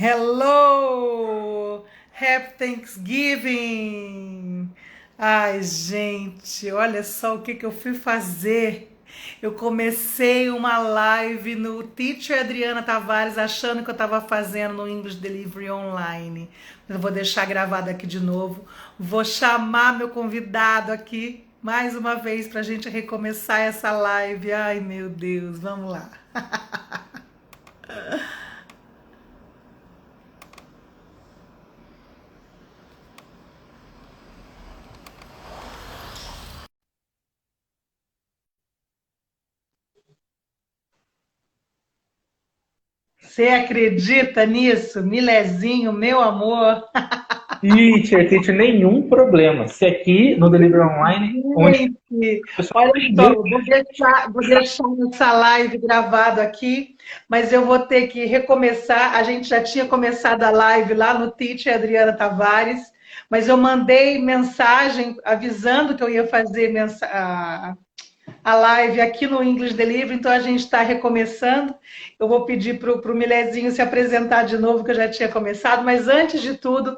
Hello! Happy Thanksgiving! Ai, gente, olha só o que eu fui fazer. Eu comecei uma live no Teacher Adriana Tavares, achando que eu estava fazendo no English Delivery Online. Eu vou deixar gravado aqui de novo. Vou chamar meu convidado aqui mais uma vez para a gente recomeçar essa live. Ai, meu Deus, vamos lá. Você acredita nisso? Milezinho, meu amor. Teacher, nenhum problema. Se aqui no Delivery Online, onde Gente, o pessoal olha fala só, inglês, vou deixar essa live gravado aqui, mas eu vou ter que recomeçar. A gente já tinha começado a live lá no Teacher Adriana Tavares, mas eu mandei mensagem avisando que eu ia fazer a live aqui no English Delivery, então a gente está recomeçando. Eu vou pedir para o Milezinho se apresentar de novo, que eu já tinha começado, mas antes de tudo,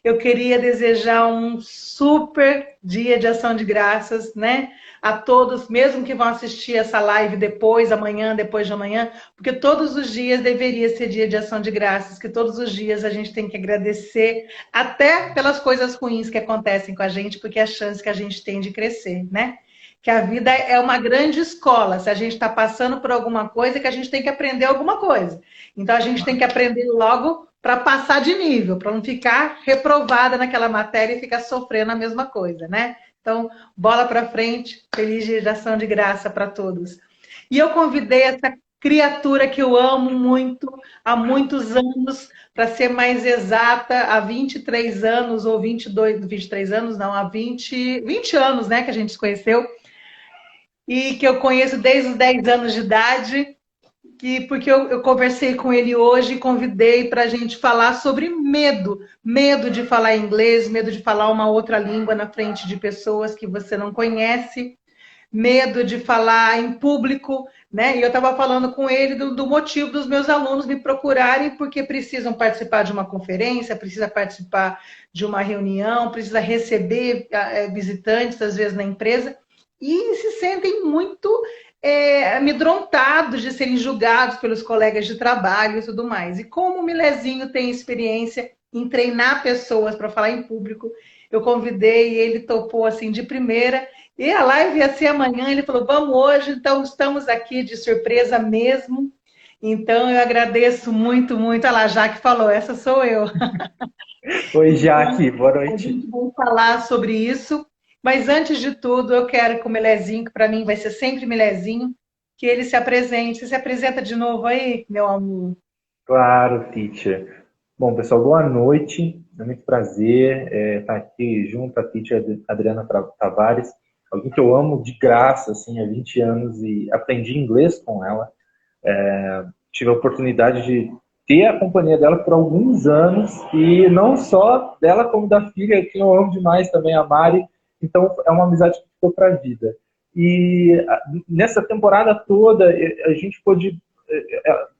eu queria desejar um super dia de ação de graças, né? A todos, mesmo que vão assistir essa live depois, amanhã, depois de amanhã, porque todos os dias deveria ser dia de ação de graças, que todos os dias a gente tem que agradecer, até pelas coisas ruins que acontecem com a gente, porque é a chance que a gente tem de crescer, né? Que a vida é uma grande escola. Se a gente está passando por alguma coisa, é que a gente tem que aprender alguma coisa. Então a gente tem que aprender logo para passar de nível, para não ficar reprovada naquela matéria e ficar sofrendo a mesma coisa, né? Então, bola para frente, feliz dia de ação de graça para todos. E eu convidei essa criatura que eu amo muito, há muitos anos, para ser mais exata, há 23 anos, ou 22, 23 anos, não, há 20 anos, né, que a gente se conheceu, e que eu conheço desde os 10 anos de idade, porque eu conversei com ele hoje e convidei para a gente falar sobre medo. Medo de falar inglês, medo de falar uma outra língua na frente de pessoas que você não conhece, medo de falar em público, né? E eu estava falando com ele do motivo dos meus alunos me procurarem porque precisam participar de uma conferência, precisa participar de uma reunião, precisa receber visitantes, às vezes, na empresa, e se sentem muito amedrontados de serem julgados pelos colegas de trabalho e tudo mais. E como o Milezinho tem experiência em treinar pessoas para falar em público, eu convidei e ele topou assim de primeira. E a live ia ser amanhã, ele falou, vamos hoje, então estamos aqui de surpresa mesmo. Então eu agradeço muito, muito. Olha lá, a Jaque falou, essa sou eu. oi Então, Jaque, boa a noite. gente vai falar sobre isso. Mas antes de tudo, eu quero que o Milezinho, que para mim vai ser sempre Milezinho, que ele se apresente. Você se apresenta de novo aí, meu amor? Claro, teacher. Bom, pessoal, boa noite. É muito prazer estar aqui junto à teacher Adriana Tavares, alguém que eu amo de graça, assim, há 20 anos e aprendi inglês com ela. Tive a oportunidade de ter a companhia dela por alguns anos e não só dela como da filha, que eu amo demais também, a Mari. Então é uma amizade que ficou para a vida. E nessa temporada toda a gente pôde,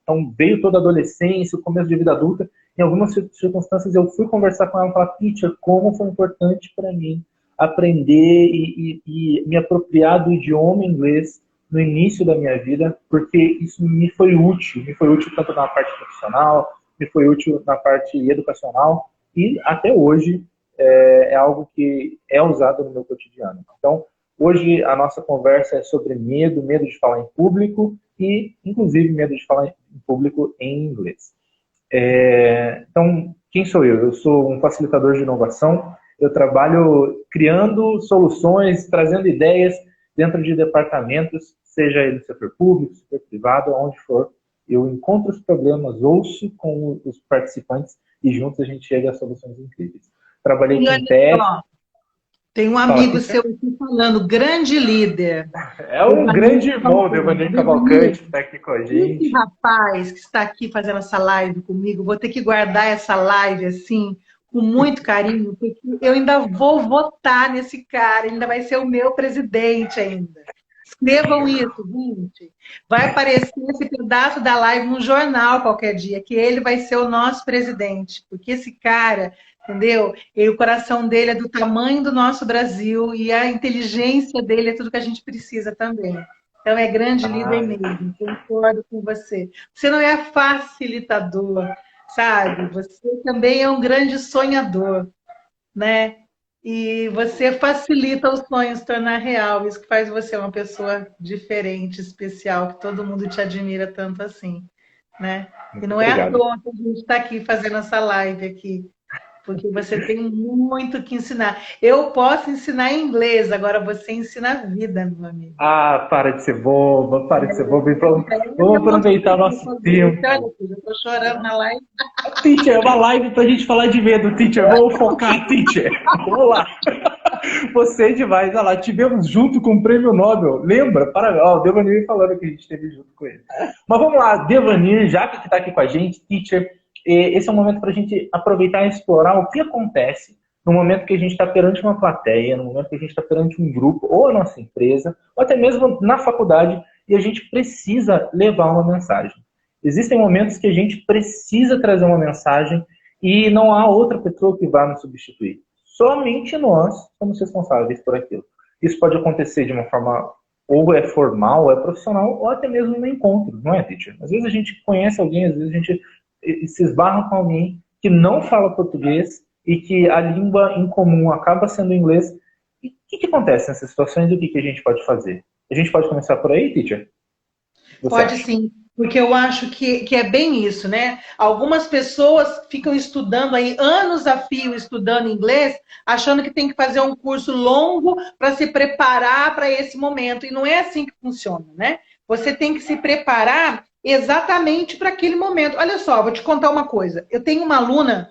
então veio toda a adolescência, o começo de vida adulta. Em algumas circunstâncias eu fui conversar com ela e falar, teacher, como foi importante para mim aprender e me apropriar do idioma inglês no início da minha vida, porque isso me foi útil tanto na parte profissional, me foi útil na parte educacional e até hoje é algo que é usado no meu cotidiano. Então, hoje a nossa conversa é sobre medo, medo de falar em público e, inclusive, medo de falar em público em inglês. Então, quem sou eu? Eu sou um facilitador de inovação. Eu trabalho criando soluções, trazendo ideias dentro de departamentos, seja ele setor público, setor privado, onde for. Eu encontro os problemas, ouço com os participantes e juntos a gente chega a soluções incríveis. Trabalhei E com olha TED. só, tem um Fala, amigo teacher. seu aqui falando, grande líder. É o Devanir grande irmão do Cavalcante. Evanir Devanir, Cavalcante, que está aqui com a esse gente. rapaz que está aqui fazendo essa live comigo, vou ter que guardar essa live assim, com muito carinho, porque eu ainda vou votar nesse cara, ele ainda vai ser o meu presidente ainda. Escrevam isso, gente. Vai aparecer esse pedaço da live no jornal qualquer dia, que ele vai ser o nosso presidente. Porque esse cara, entendeu? E o coração dele é do tamanho do nosso Brasil e a inteligência dele é tudo que a gente precisa também. Então é grande líder Ai, mesmo, concordo com você. Você não é facilitador, sabe? Você também é um grande sonhador, né? E você facilita os sonhos se tornar real. Isso que faz você uma pessoa diferente, especial, que todo mundo te admira tanto assim, né? E muito não é à obrigado. toa que a gente está aqui fazendo essa live aqui, porque você tem muito que ensinar. Eu posso ensinar inglês, agora você ensina a vida, meu amigo. Ah, para de ser boba, para de ser boba. Vamos aproveitar o nosso Olha, tempo. eu estou chorando na live. Teacher, é uma live pra gente falar de medo, teacher. Vamos focar, teacher. Vamos lá. Você é demais. Olha lá, tivemos junto com o Prêmio Nobel. Lembra? Parabéns. Ó, o Devanir falando que a gente esteve junto com ele. Mas vamos lá, Devanir, já que está aqui com a gente, teacher, esse é um momento para a gente aproveitar e explorar o que acontece no momento que a gente está perante uma plateia, no momento que a gente está perante um grupo, ou a nossa empresa, ou até mesmo na faculdade, e a gente precisa levar uma mensagem. Existem momentos que a gente precisa trazer uma mensagem e não há outra pessoa que vá nos substituir. Somente nós somos responsáveis por aquilo. Isso pode acontecer de uma forma ou é formal, ou é profissional, ou até mesmo no encontro, não é, teacher? Às vezes a gente conhece alguém, às vezes a gente se esbarra com alguém que não fala português e que a língua em comum acaba sendo inglês. E o que acontece nessas situações e o que a gente pode fazer? A gente pode começar por aí, teacher? Você Pode acha? sim, porque eu acho que é bem isso, né? Algumas pessoas ficam estudando aí anos a fio, estudando inglês, achando que tem que fazer um curso longo para se preparar para esse momento. E não é assim que funciona, né? Você tem que se preparar exatamente para aquele momento. Olha só, vou te contar uma coisa. Eu tenho uma aluna,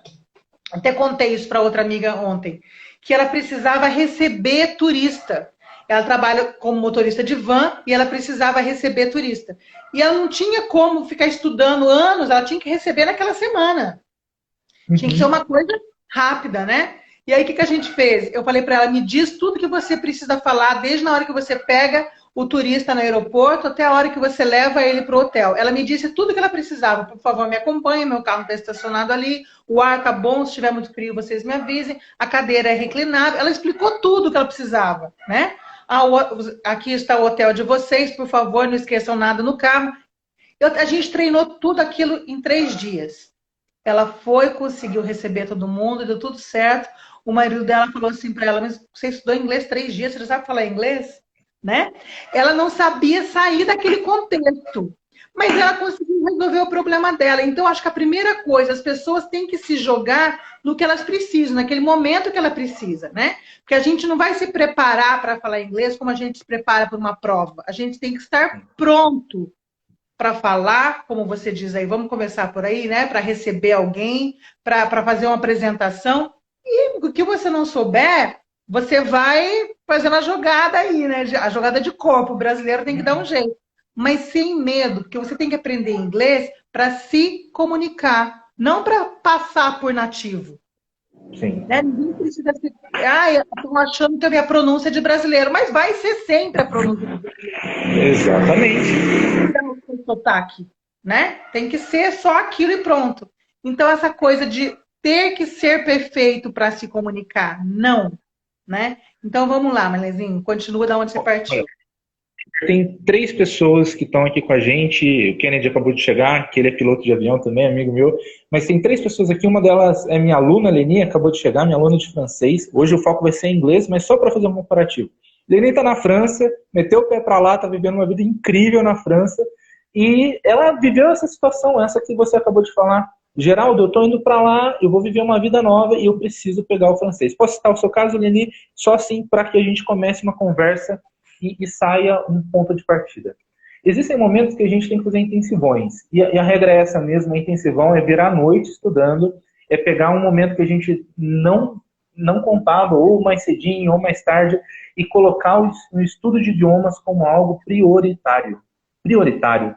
até contei isso para outra amiga ontem, que ela precisava receber turista. Ela trabalha como motorista de van e ela precisava receber turista. E ela não tinha como ficar estudando anos, ela tinha que receber naquela semana. Tinha que ser Uhum. uma coisa rápida, né? E aí, o que a gente fez? Eu falei para ela, me diz tudo que você precisa falar, desde na hora que você pega o turista no aeroporto até a hora que você leva ele para o hotel. Ela me disse tudo que ela precisava. Por favor, me acompanhe, meu carro está estacionado ali, o ar está bom, se estiver muito frio, vocês me avisem, a cadeira é reclinável. Ela explicou tudo que ela precisava, né? Ah, aqui está o hotel de vocês, por favor, não esqueçam nada no carro. A gente treinou tudo aquilo em 3 dias. Ela foi, conseguiu receber todo mundo, deu tudo certo. O marido dela falou assim para ela, mas você estudou inglês 3 dias, você já sabe falar inglês? Né? Ela não sabia sair daquele contexto, mas ela conseguiu resolver o problema dela. Então, acho que a primeira coisa, as pessoas têm que se jogar no que elas precisam, naquele momento que ela precisa, né? Porque a gente não vai se preparar para falar inglês como a gente se prepara para uma prova. A gente tem que estar pronto para falar, como você diz aí, vamos começar por aí, né? Para receber alguém, para fazer uma apresentação. E o que você não souber, você vai fazendo a jogada aí, né? A jogada de corpo. O brasileiro tem que dar um jeito. Mas sem medo, porque você tem que aprender inglês para se comunicar, não para passar por nativo. Sim. Né? Ninguém precisa ser. Ah, estão achando que a minha pronúncia é de brasileiro, mas vai ser sempre a pronúncia de brasileiro. Exatamente. Com sotaque, né? Tem que ser só aquilo e pronto. Então, essa coisa de ter que ser perfeito para se comunicar, não, né? Então, vamos lá, Malezinho, continua da onde você partiu. Tem 3 pessoas que estão aqui com a gente. O Kennedy acabou de chegar, que ele é piloto de avião também, amigo meu. Mas tem 3 pessoas aqui. Uma delas é minha aluna, Leni, acabou de chegar, minha aluna de francês. Hoje o foco vai ser em inglês, mas só para fazer um comparativo. Leni está na França, meteu o pé para lá, está vivendo uma vida incrível na França. E ela viveu essa situação, essa que você acabou de falar. Geraldo, eu estou indo para lá, eu vou viver uma vida nova e eu preciso pegar o francês. Posso citar o seu caso, Leni? Só assim para que a gente comece uma conversa e saia um ponto de partida. Existem momentos que a gente tem que fazer intensivões. E a regra é essa mesmo, a intensivão é virar a noite estudando, é pegar um momento que a gente não contava, ou mais cedinho, ou mais tarde, e colocar o estudo de idiomas como algo prioritário. Prioritário.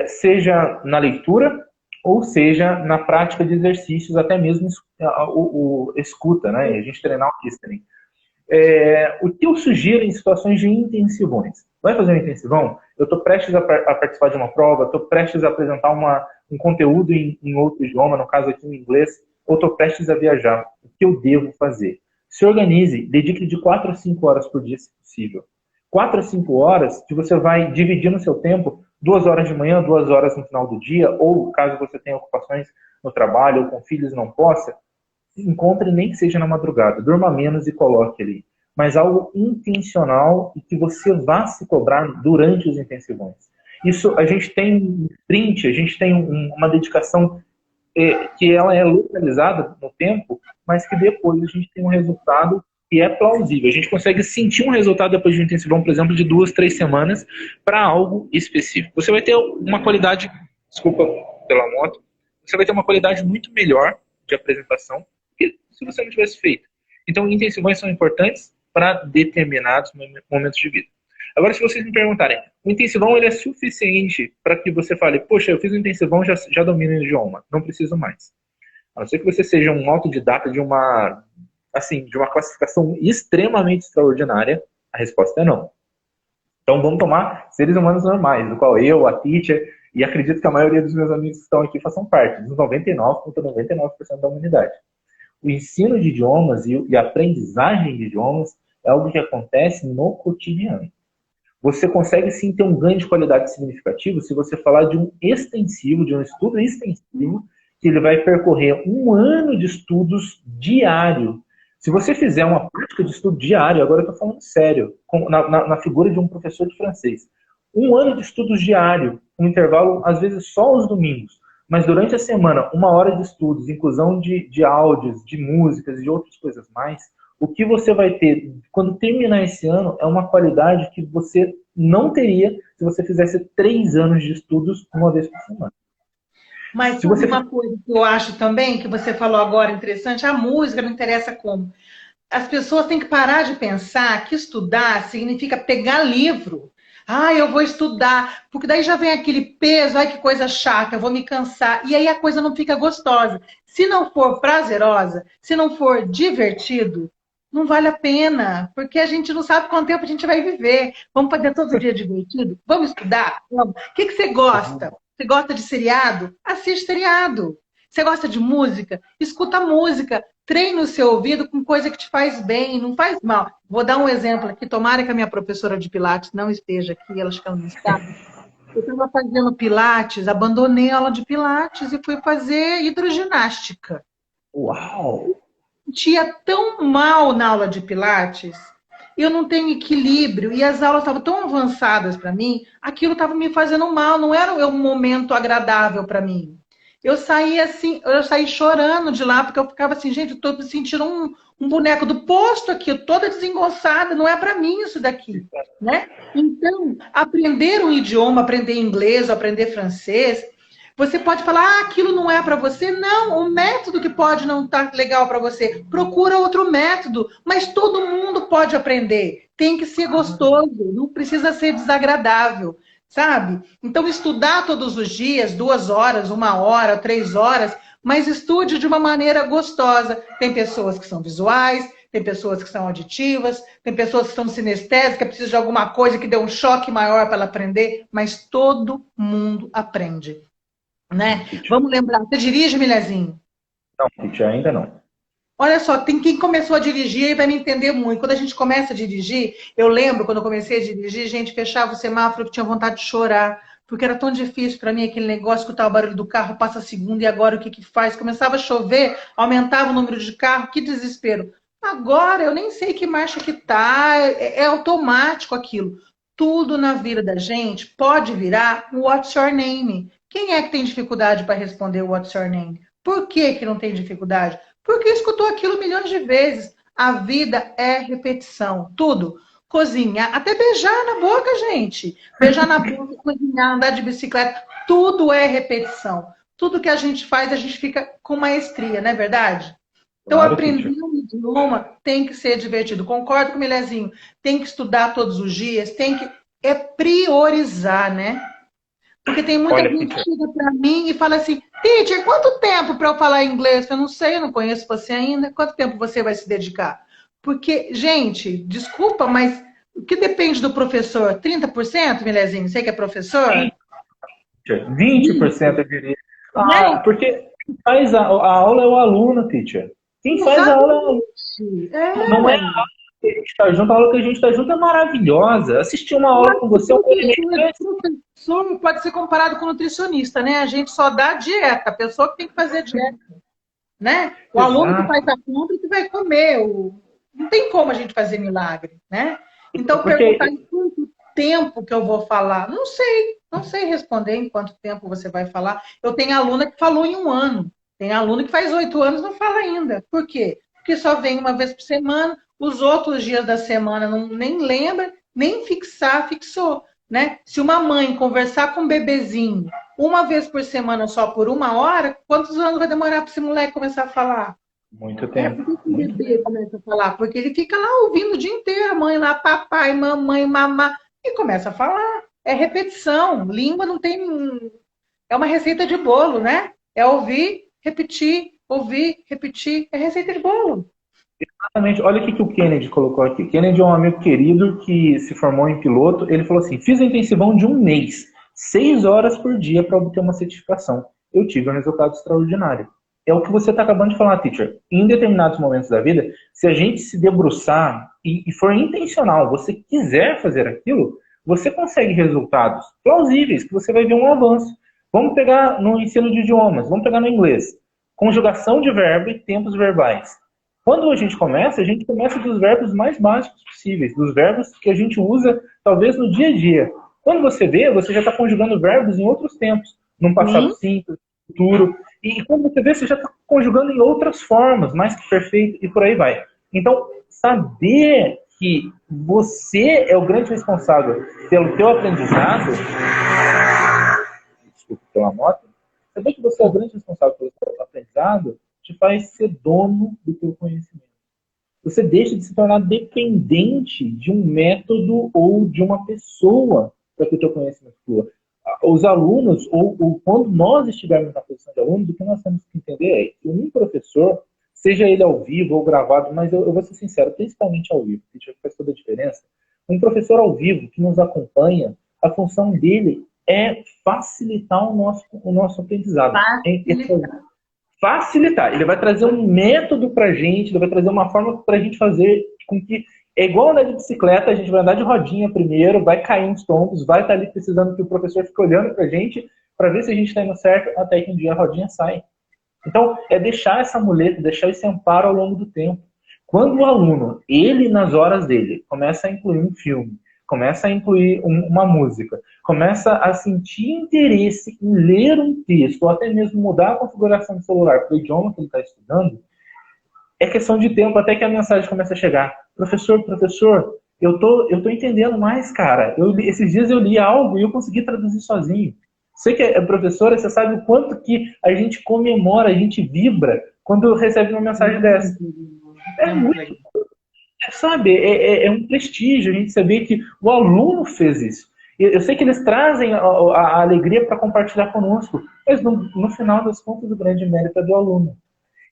Seja na leitura, ou seja na prática de exercícios, até mesmo o escuta, né? A gente treinar o listening. O que eu sugiro em situações de intensivões? Vai fazer um intensivão? Eu estou prestes a participar de uma prova, estou prestes a apresentar um conteúdo em outro idioma, no caso aqui em inglês, ou estou prestes a viajar. O que eu devo fazer? Se organize, dedique de 4 a 5 horas por dia, se possível. 4 a 5 horas que você vai dividir no seu tempo, 2 horas de manhã, 2 horas no final do dia, ou caso você tenha ocupações no trabalho ou com filhos e não possa, encontre nem que seja na madrugada, durma menos e coloque ali. Mas algo intencional e que você vá se cobrar durante os intensivões. Isso, a gente tem um sprint, a gente tem uma dedicação que ela é localizada no tempo, mas que depois a gente tem um resultado que é plausível. A gente consegue sentir um resultado depois de um intensivão, por exemplo, de 2, 3 semanas para algo específico. Você vai ter uma qualidade, desculpa pela moto, você vai ter uma qualidade muito melhor de apresentação que se você não tivesse feito. Então, intensivões são importantes para determinados momentos de vida. Agora, se vocês me perguntarem, o intensivão ele é suficiente para que você fale, poxa, eu fiz um intensivão, já domino o idioma, não preciso mais. A não ser que você seja um autodidata de uma classificação extremamente extraordinária, a resposta é não. Então, vamos tomar seres humanos normais, do qual eu, a teacher, e acredito que a maioria dos meus amigos que estão aqui façam parte, dos 99,99% da humanidade. O ensino de idiomas e a aprendizagem de idiomas é algo que acontece no cotidiano. Você consegue sim ter um ganho de qualidade significativo se você falar de um estudo extensivo, que ele vai percorrer 1 ano de estudos diário. Se você fizer uma prática de estudo diário, agora eu estou falando sério, na figura de um professor de francês, 1 ano de estudos diário, um intervalo às vezes só aos domingos, mas durante a semana, 1 hora de estudos, inclusão de áudios, de músicas e de outras coisas mais, o que você vai ter quando terminar esse ano é uma qualidade que você não teria se você fizesse 3 anos de estudos uma vez por semana. Mas se você... uma coisa que eu acho também, que você falou agora interessante, a música não interessa como. As pessoas têm que parar de pensar que estudar significa pegar livro. Eu vou estudar, porque daí já vem aquele peso, que coisa chata, eu vou me cansar. E aí a coisa não fica gostosa. Se não for prazerosa, se não for divertido, não vale a pena, porque a gente não sabe quanto tempo a gente vai viver. Vamos fazer todo dia divertido? Vamos estudar? Vamos. O que você gosta? Você gosta de seriado? Assiste seriado. Você gosta de música? Escuta música. Treine o seu ouvido com coisa que te faz bem, não faz mal. Vou dar um exemplo aqui. Tomara que a minha professora de Pilates não esteja aqui, ela acho que ela não está. Eu estava fazendo Pilates, abandonei a aula de Pilates e fui fazer hidroginástica. Uau! Sentia tão mal na aula de Pilates, eu não tenho equilíbrio, e as aulas estavam tão avançadas para mim, aquilo estava me fazendo mal, não era um momento agradável para mim. Eu saí assim, eu saí chorando de lá, porque eu ficava assim, gente, eu estou me sentindo um boneco do posto aqui, toda desengonçada, não é para mim isso daqui, né? Então, aprender um idioma, aprender inglês, aprender francês, você pode falar, aquilo não é para você. Não, o método que pode não estar legal para você. Procura outro método, mas todo mundo pode aprender. Tem que ser gostoso, não precisa ser desagradável, sabe? Então, estudar todos os dias, 2 horas, 1 hora, 3 horas, mas estude de uma maneira gostosa. Tem pessoas que são visuais, tem pessoas que são auditivas, tem pessoas que são sinestésicas, precisam de alguma coisa que dê um choque maior para ela aprender, mas todo mundo aprende. Né? Vamos lembrar, você dirige, Milezinho? Não, teacher, ainda não. Olha só, tem quem começou a dirigir e vai me entender muito. Quando a gente começa a dirigir, eu lembro quando eu comecei a dirigir, gente fechava o semáforo que tinha vontade de chorar, porque era tão difícil para mim aquele negócio, escutar o barulho do carro, passa segundo e agora o que faz? Começava a chover, aumentava o número de carro, que desespero. Agora eu nem sei que marcha que tá, é automático aquilo. Tudo na vida da gente pode virar um What's Your Name? Quem é que tem dificuldade para responder o What's Your Name? Por que não tem dificuldade? Porque escutou aquilo milhões de vezes. A vida é repetição. Tudo. Cozinhar, até beijar na boca, gente. Beijar na boca, cozinhar, andar de bicicleta. Tudo é repetição. Tudo que a gente faz, a gente fica com maestria, não é verdade? Então, claro, aprender um idioma tem que ser divertido. Concordo com o Milezinho. Tem que estudar todos os dias, tem que priorizar, né? Porque tem muita gente que chega para mim e fala assim, teacher, quanto tempo para eu falar inglês? Eu não sei, eu não conheço você ainda. Quanto tempo você vai se dedicar? Porque, gente, desculpa, mas o que depende do professor? 30%, Milezinho? Você que é professor? 20%, eu diria. Né? Porque quem faz a aula é o aluno, teacher. Quem faz a aula é o aluno. Não é a aula que a gente está junto, a aula que a gente está junto é maravilhosa. Assistir uma aula com você é um professor pode ser comparado com nutricionista, né? A gente só dá dieta, a pessoa que tem que fazer dieta, né? O aluno que faz a compra que vai comer. Não tem como a gente fazer milagre, né? Então, perguntar em quanto tempo que eu vou falar, não sei responder em quanto tempo você vai falar. Eu tenho aluna que falou em 1 ano, tem aluna que faz 8 anos e não fala ainda. Por quê? Porque só vem uma vez por semana, os outros dias da semana nem lembra, nem fixou, né? Se uma mãe conversar com um bebezinho uma vez por semana só por 1 hora, quantos anos vai demorar para esse moleque começar a falar? Muito tempo. Por que o bebê começa a falar? Porque ele fica lá ouvindo o dia inteiro, a mãe lá, papai, mamãe, mamá, e começa a falar. É repetição. Língua não tem. É uma receita de bolo, né? É ouvir, repetir, é receita de bolo. Exatamente. Olha o que o Kennedy colocou aqui. Kennedy é um amigo querido que se formou em piloto. Ele falou assim: fiz a intensivão de 1 mês, 6 horas por dia para obter uma certificação. Eu tive um resultado extraordinário. É o que você está acabando de falar, teacher. Em determinados momentos da vida, se a gente se debruçar e for intencional, você quiser fazer aquilo, você consegue resultados plausíveis, que você vai ver um avanço. Vamos pegar no ensino de idiomas, vamos pegar no inglês. Conjugação de verbo e tempos verbais. Quando a gente começa dos verbos mais básicos possíveis, dos verbos que a gente usa, talvez, no dia a dia. Quando você vê, você já está conjugando verbos em outros tempos, num passado simples, futuro. E quando você vê, você já está conjugando em outras formas, mais que perfeito, e por aí vai. Então, saber que você é o grande responsável pelo teu aprendizado... Desculpa pela moto. Saber que você é o grande responsável pelo teu aprendizado te faz ser dono do teu conhecimento. Você deixa de se tornar dependente de um método ou de uma pessoa para que o teu conhecimento flua. Os alunos, ou quando nós estivermos na posição de alunos, o que nós temos que entender é que um professor, seja ele ao vivo ou gravado, mas eu vou ser sincero, principalmente ao vivo, que faz toda a diferença, um professor ao vivo que nos acompanha, a função dele é facilitar o nosso aprendizado. Facilitar. Ele vai trazer um método para a gente, ele vai trazer uma forma para a gente fazer com que... É igual andar de bicicleta, a gente vai andar de rodinha primeiro, vai cair uns tombos, vai estar ali precisando que o professor fique olhando para a gente, para ver se a gente está indo certo, até que um dia a rodinha sai. Então, é deixar essa muleta, deixar esse amparo ao longo do tempo. Quando o aluno, ele nas horas dele, começa a incluir um filme, começa a incluir uma música, começa a sentir interesse em ler um texto, ou até mesmo mudar a configuração do celular para o idioma que ele está estudando, é questão de tempo até que a mensagem comece a chegar. Professor, eu tô entendendo mais, cara. Esses dias eu li algo e eu consegui traduzir sozinho. Você que é professora, você sabe o quanto que a gente comemora, a gente vibra quando recebe uma mensagem dessa. É muito... Sabe, é um prestígio a gente saber que o aluno fez isso. Eu sei que eles trazem a alegria para compartilhar conosco, mas no final das contas o grande mérito é do aluno.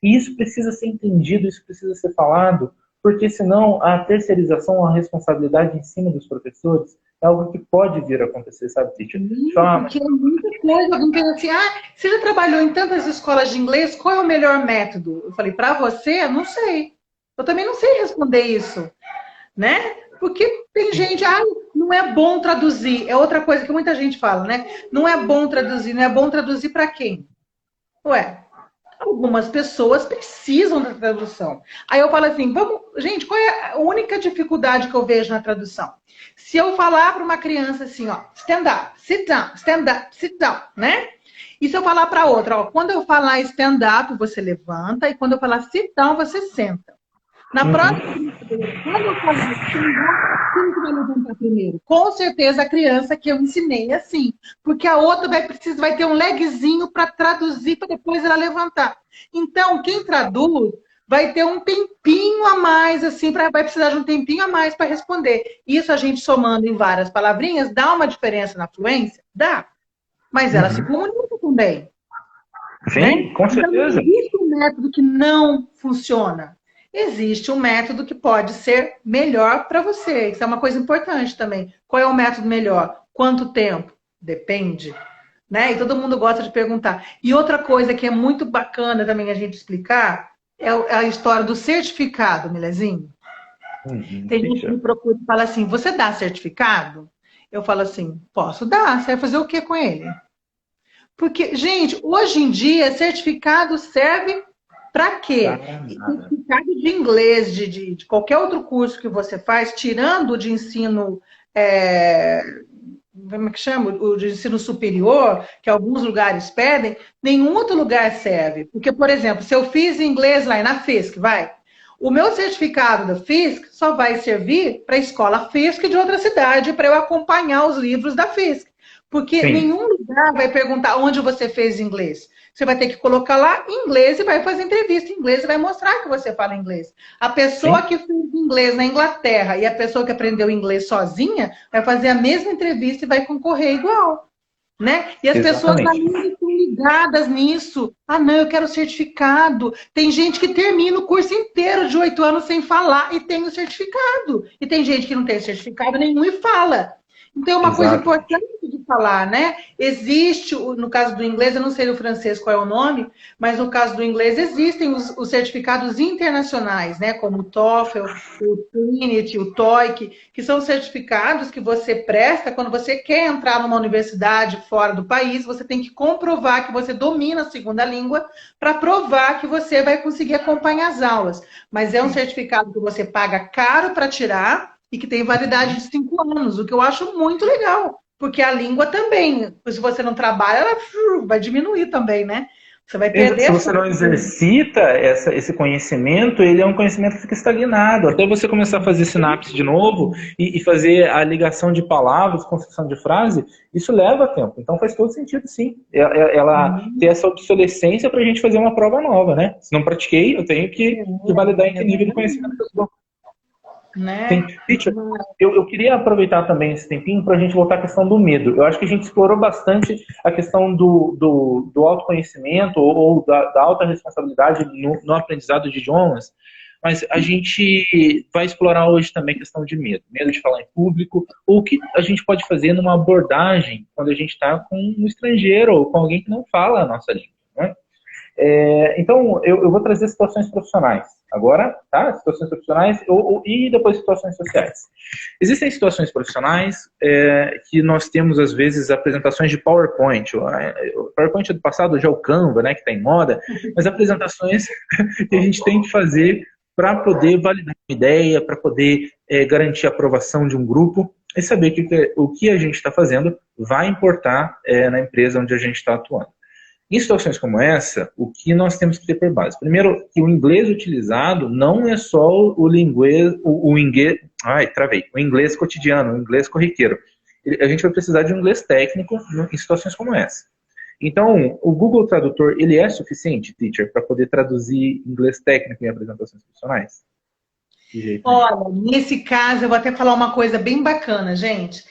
E isso precisa ser entendido, isso precisa ser falado, porque senão a terceirização, a responsabilidade em cima dos professores é algo que pode vir a acontecer, sabe, Titi? Porque é muita coisa. Alguém pensa assim, você já trabalhou em tantas escolas de inglês, qual é o melhor método? Eu falei, para você, eu não sei. Eu também não sei responder isso, né? Porque tem gente, não é bom traduzir. É outra coisa que muita gente fala, né? Não é bom traduzir para quem? Ué, algumas pessoas precisam da tradução. Aí eu falo assim, gente, qual é a única dificuldade que eu vejo na tradução? Se eu falar para uma criança assim, ó, stand up, sit down, né? E se eu falar para outra, ó, quando eu falar stand up, você levanta, e quando eu falar sit down, você senta. Na próxima, quando eu falar stand up, quem que vai levantar primeiro? Com certeza a criança que eu ensinei assim. Porque a outra vai ter um legzinho para traduzir para depois ela levantar. Então, quem traduz vai ter um tempinho a mais, assim, vai precisar de um tempinho a mais para responder. Isso a gente somando em várias palavrinhas, dá uma diferença na fluência? Dá. Mas ela se comunica também. Sim, né? Com certeza. Então, existe um método que não funciona. existe um método que pode ser melhor para você. Isso é uma coisa importante também. Qual é o método melhor? Quanto tempo? Depende. Né? E todo mundo gosta de perguntar. E outra coisa que é muito bacana também a gente explicar é a história do certificado, Milezinho. Tem gente que me procura e fala assim, você dá certificado? Eu falo assim, posso dar. Você vai fazer o que com ele? Porque, gente, hoje em dia, certificado serve para quê? Certificado de inglês, de qualquer outro curso que você faz, tirando o de ensino, como é que chama? O de ensino superior, que alguns lugares pedem, nenhum outro lugar serve. Porque, por exemplo, se eu fiz inglês lá na FISC, o meu certificado da FISC só vai servir para a escola FISC de outra cidade, para eu acompanhar os livros da FISC. Porque Sim. Nenhum lugar vai perguntar onde você fez inglês. Você vai ter que colocar lá inglês e vai fazer entrevista em inglês e vai mostrar que você fala inglês. A pessoa Sim. que fez inglês na Inglaterra e a pessoa que aprendeu inglês sozinha vai fazer a mesma entrevista e vai concorrer igual. Né? E as pessoas ainda estão ligadas nisso. Ah, não, eu quero certificado. Tem gente que termina o curso inteiro de 8 anos sem falar e tem o certificado. E tem gente que não tem certificado nenhum e fala. Então, é uma coisa importante de falar, né? Existe, no caso do inglês, eu não sei no francês qual é o nome, mas no caso do inglês existem os certificados internacionais, né? Como o TOEFL, o Trinity, o TOEIC, que são certificados que você presta quando você quer entrar numa universidade fora do país, você tem que comprovar que você domina a segunda língua para provar que você vai conseguir acompanhar as aulas. Mas é um certificado que você paga caro para tirar, e que tem validade de 5 anos, o que eu acho muito legal. Porque a língua também, se você não trabalha, ela vai diminuir também, né? Você vai perder. Se você não exercita esse conhecimento, ele é um conhecimento que fica estagnado. Até você começar a fazer sinapse de novo e fazer a ligação de palavras, construção de frase, isso leva tempo. Então faz todo sentido, sim. Ela ter essa obsolescência para a gente fazer uma prova nova, né? Se não pratiquei, eu tenho que validar em que nível de conhecimento que eu estou. Né? Teacher, eu queria aproveitar também esse tempinho para a gente voltar à questão do medo. Eu acho que a gente explorou bastante a questão do autoconhecimento ou da alta responsabilidade no aprendizado de idiomas, mas a gente vai explorar hoje também a questão de medo. Medo de falar em público, ou o que a gente pode fazer numa abordagem quando a gente está com um estrangeiro ou com alguém que não fala a nossa língua, né? Então, eu vou trazer situações profissionais agora, tá? Situações profissionais e depois situações sociais. Existem situações profissionais que nós temos, às vezes, apresentações de PowerPoint. O PowerPoint é do passado, já é o Canva, né, que está em moda, mas apresentações que a gente tem que fazer para poder validar uma ideia, para poder garantir a aprovação de um grupo e saber que o que a gente está fazendo vai importar na empresa onde a gente está atuando. Em situações como essa, o que nós temos que ter por base? Primeiro, que o inglês utilizado não é só o inglês cotidiano, o inglês corriqueiro. A gente vai precisar de um inglês técnico em situações como essa. Então, o Google Tradutor, ele é suficiente, teacher, para poder traduzir inglês técnico em apresentações profissionais? Olha, nesse caso, eu vou até falar uma coisa bem bacana, gente.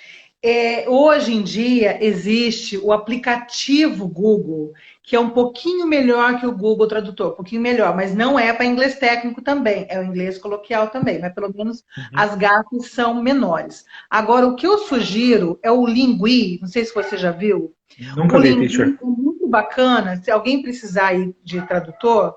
Hoje em dia existe o aplicativo Google, que é um pouquinho melhor que o Google Tradutor, um pouquinho melhor, mas não é para inglês técnico também, é o inglês coloquial também, mas pelo menos as gafes são menores. Agora, o que eu sugiro é o Lingui, não sei se você já viu. Nunca vi, teacher. É muito bacana, se alguém precisar ir de tradutor,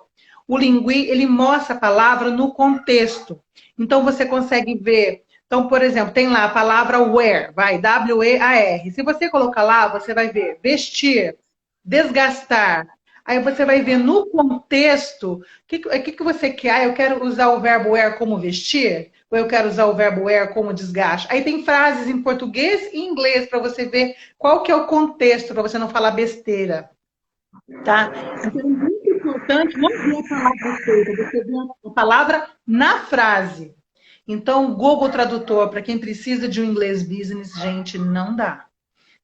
o Lingui, ele mostra a palavra no contexto. Então, você consegue ver. Então, por exemplo, tem lá a palavra wear, W-E-A-R. Se você colocar lá, você vai ver vestir, desgastar. Aí você vai ver no contexto o que você quer. Eu quero usar o verbo wear como vestir, ou eu quero usar o verbo wear como desgaste. Aí tem frases em português e inglês para você ver qual que é o contexto, para você não falar besteira. Tá? Então, é muito importante não ver a palavra besteira, você ver a palavra na frase. Então, o Google Tradutor, para quem precisa de um inglês business, gente, não dá.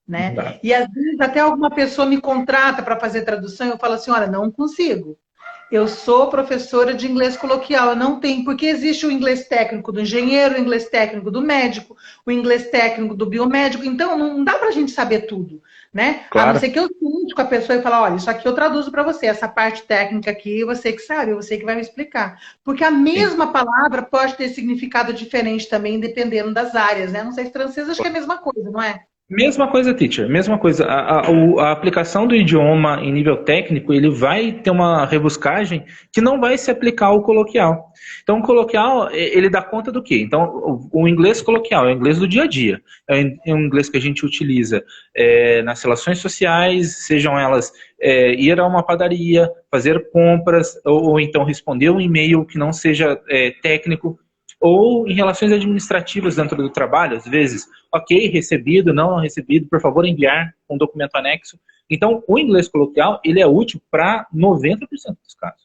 Né? Não dá. E às vezes até alguma pessoa me contrata para fazer tradução e eu falo assim, olha, não consigo. Eu sou professora de inglês coloquial, eu não tenho, porque existe o inglês técnico do engenheiro, o inglês técnico do médico, o inglês técnico do biomédico, então não dá para a gente saber tudo. né? A não Claro. ser que eu sente com a pessoa e falar, olha, isso aqui eu traduzo para você, essa parte técnica aqui, você que sabe, você que vai me explicar. Porque a Sim. mesma palavra pode ter significado diferente também, dependendo das áreas, né? Não sei se francês acho que é a mesma coisa, não é? Mesma coisa, teacher, mesma coisa. A aplicação do idioma em nível técnico, ele vai ter uma rebuscagem que não vai se aplicar ao coloquial. Então, o coloquial, ele dá conta do quê? Então, o inglês coloquial é o inglês do dia a dia. É o inglês que a gente utiliza nas relações sociais, sejam elas ir a uma padaria, fazer compras, ou então responder um e-mail que não seja técnico, ou em relações administrativas dentro do trabalho, às vezes, ok, recebido, não recebido, por favor enviar um documento anexo. Então, o inglês coloquial, ele é útil para 90% dos casos.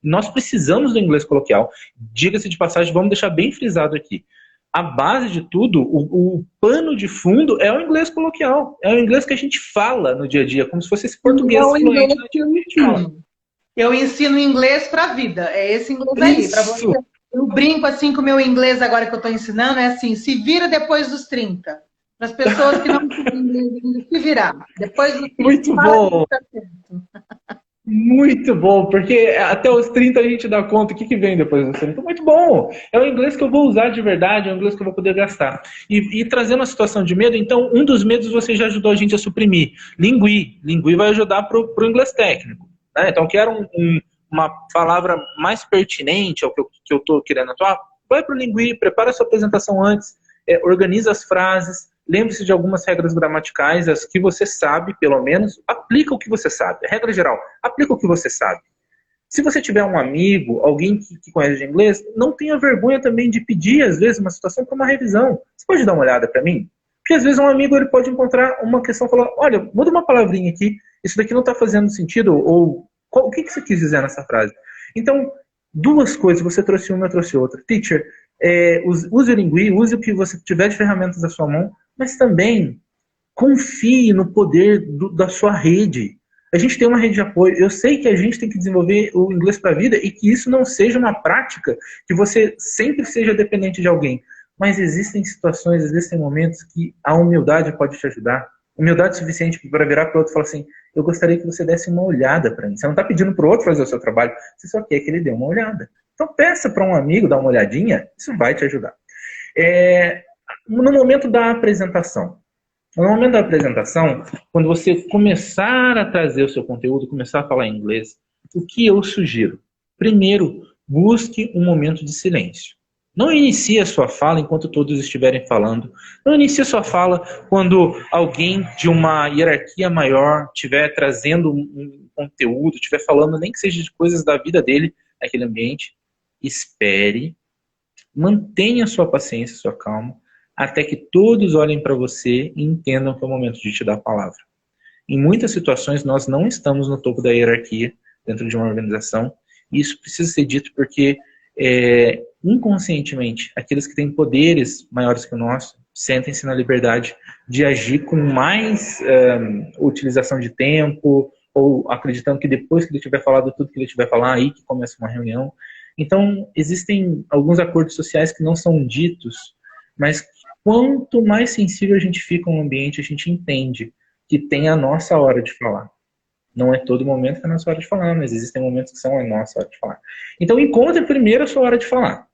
Nós precisamos do inglês coloquial. Diga-se de passagem, vamos deixar bem frisado aqui. A base de tudo, o pano de fundo é o inglês coloquial. É o inglês que a gente fala no dia a dia, como se fosse esse português fluente que a gente fala. Eu ensino inglês para a vida. É esse inglês aí, para você. Isso! Eu brinco assim com o meu inglês agora que eu estou ensinando, é assim, se vira depois dos 30. Para as pessoas que não sabem inglês, se virar. Depois dos 30, Muito bom! Muito bom, porque até os 30 a gente dá conta o que vem depois dos 30. Muito bom! É o inglês que eu vou usar de verdade, é o inglês que eu vou poder gastar. E trazendo a situação de medo, então, um dos medos você já ajudou a gente a suprimir. Lingui. Lingui vai ajudar para o inglês técnico. Né? Então, quero uma palavra mais pertinente ao que eu estou querendo atuar, vai para o Lingui, prepara a sua apresentação antes, organiza as frases, lembre-se de algumas regras gramaticais, as que você sabe, pelo menos, aplica o que você sabe. Regra geral, aplica o que você sabe. Se você tiver um amigo, alguém que conhece de inglês, não tenha vergonha também de pedir, às vezes, uma situação para uma revisão. Você pode dar uma olhada para mim? Porque, às vezes, um amigo ele pode encontrar uma questão e falar, olha, muda uma palavrinha aqui, isso daqui não está fazendo sentido, ou o que você quis dizer nessa frase? Então, duas coisas, você trouxe uma, eu trouxe outra. Teacher, use o Lingui, use o que você tiver de ferramentas à sua mão, mas também confie no poder da sua rede. A gente tem uma rede de apoio. Eu sei que a gente tem que desenvolver o inglês para a vida e que isso não seja uma prática que você sempre seja dependente de alguém. Mas existem situações, existem momentos que a humildade pode te ajudar. Humildade suficiente para virar para o outro e falar assim, eu gostaria que você desse uma olhada para mim. Você não está pedindo para o outro fazer o seu trabalho, você só quer que ele dê uma olhada. Então peça para um amigo dar uma olhadinha, isso vai te ajudar. No momento da apresentação. No momento da apresentação, quando você começar a trazer o seu conteúdo, começar a falar em inglês, o que eu sugiro? Primeiro, busque um momento de silêncio. Não inicie a sua fala enquanto todos estiverem falando. Não inicie a sua fala quando alguém de uma hierarquia maior estiver trazendo um conteúdo, estiver falando nem que seja de coisas da vida dele naquele ambiente. Espere, mantenha sua paciência, sua calma, até que todos olhem para você e entendam que é o momento de te dar a palavra. Em muitas situações, nós não estamos no topo da hierarquia dentro de uma organização, e isso precisa ser dito porque, inconscientemente, aqueles que têm poderes maiores que o nosso sentem-se na liberdade de agir com mais utilização de tempo, ou acreditando que depois que ele tiver falado tudo que ele tiver falar, aí que começa uma reunião. Então, existem alguns acordos sociais que não são ditos, mas quanto mais sensível a gente fica no ambiente, a gente entende que tem a nossa hora de falar. Não é todo momento que é a nossa hora de falar, mas existem momentos que são a nossa hora de falar. Então, encontre primeiro a sua hora de falar.